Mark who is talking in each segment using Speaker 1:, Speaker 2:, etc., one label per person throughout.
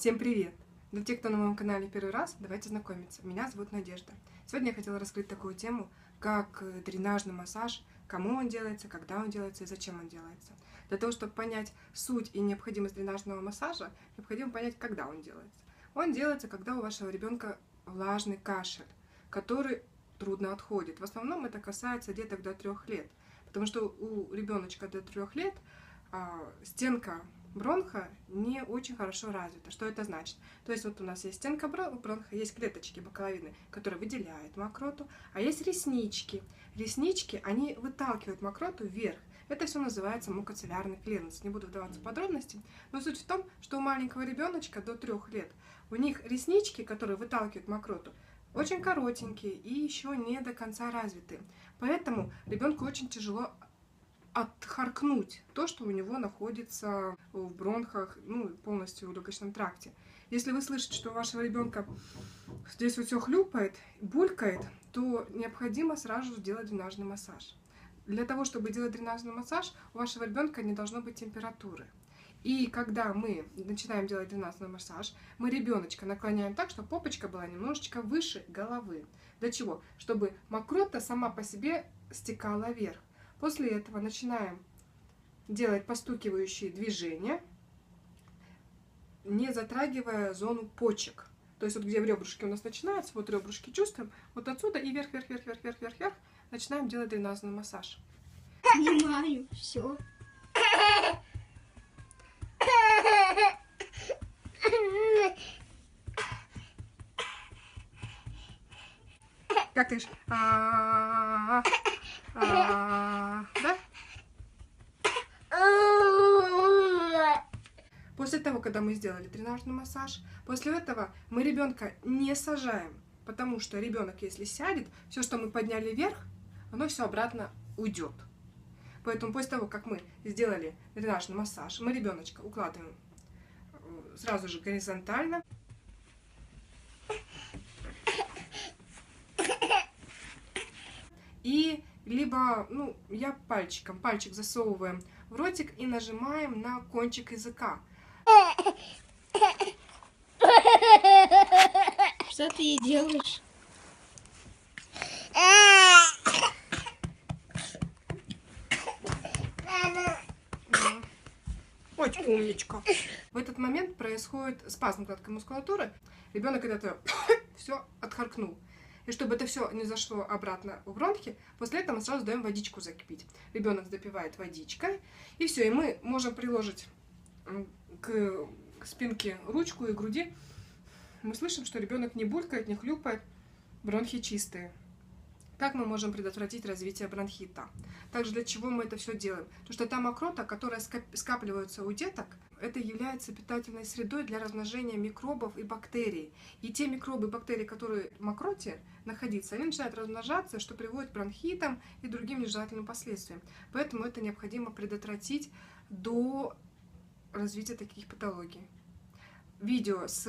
Speaker 1: Всем привет! Для тех, кто на моем канале первый раз, давайте знакомиться. Меня зовут Надежда. Сегодня я хотела раскрыть такую тему, как дренажный массаж, кому он делается, когда он делается и зачем он делается. Для того, чтобы понять суть и необходимость дренажного массажа, необходимо понять, когда он делается. Он делается, когда у вашего ребенка влажный кашель, который трудно отходит. В основном это касается деток до 3 лет, потому что у ребеночка до 3 лет стенка бронха не очень хорошо развита. Что это значит? То есть вот у нас есть стенка бронха, есть клеточки боковины, которые выделяют мокроту, а есть реснички. Реснички, они выталкивают мокроту вверх. Это все называется мукоциллярный клиренс. Не буду вдаваться в подробности, но суть в том, что у маленького ребеночка до 3 лет у них реснички, которые выталкивают мокроту, очень коротенькие и еще не до конца развитые. Поэтому ребенку очень тяжело отхаркнуть то, что у него находится в бронхах, полностью в легочном тракте. Если вы слышите, что у вашего ребенка здесь вот все хлюпает, булькает, то необходимо сразу же делать дренажный массаж. Для того, чтобы делать дренажный массаж, у вашего ребенка не должно быть температуры. И когда мы начинаем делать дренажный массаж, мы ребеночка наклоняем так, чтобы попочка была немножечко выше головы. Для чего? Чтобы мокрота сама по себе стекала вверх. После этого начинаем делать постукивающие движения, не затрагивая зону почек. То есть вот где ребрышки у нас начинаются, вот ребрышки чувствуем, вот отсюда и вверх, вверх, вверх, вверх, вверх, вверх, вверх, начинаем делать дренажный массаж.
Speaker 2: Понимаю, все.
Speaker 1: Как ты? Да? После того, когда мы сделали дренажный массаж, после этого мы ребенка не сажаем, потому что ребенок, если сядет, все, что мы подняли вверх, оно все обратно уйдет. Поэтому после того, как мы сделали дренажный массаж, мы ребеночка укладываем сразу же горизонтально. И либо, я пальчик засовываем в ротик и нажимаем на кончик языка.
Speaker 2: Что ты ей делаешь?
Speaker 1: Очень умничка. В этот момент происходит спазм гладкой мускулатуры. Ребенок это все отхаркнул. И чтобы это все не зашло обратно в бронхи, после этого мы сразу даем водичку закипить. Ребенок запивает водичкой, и все. И мы можем приложить к спинке ручку и груди. Мы слышим, что ребенок не булькает, не хлюпает, бронхи чистые. Как мы можем предотвратить развитие бронхита? Также для чего мы это все делаем? Потому что та мокрота, которая скапливается у деток, это является питательной средой для размножения микробов и бактерий. И те микробы и бактерии, которые в мокроте находятся, они начинают размножаться, что приводит к бронхитам и другим нежелательным последствиям. Поэтому это необходимо предотвратить до развития таких патологий. Видео с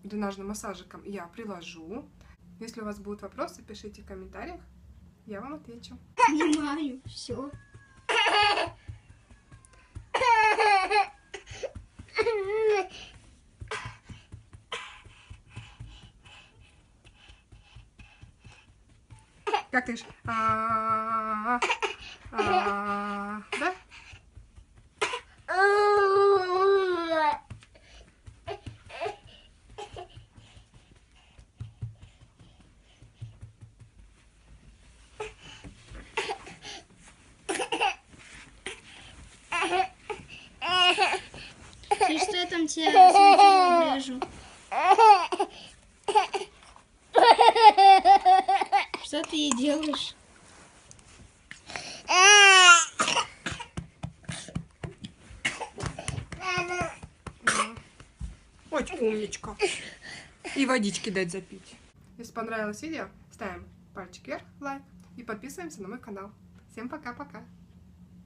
Speaker 1: дренажным массажиком я приложу. Если у вас будут вопросы, пишите в комментариях, я вам отвечу.
Speaker 2: Понимаю, все.
Speaker 1: Как ты? Да?
Speaker 2: И что я там тебе смотрю, вижу? Что ты ей делаешь?
Speaker 1: Очень умничка. И водички дать запить. Если понравилось видео, ставим пальчик вверх, лайк и подписываемся на мой канал. Всем пока-пока.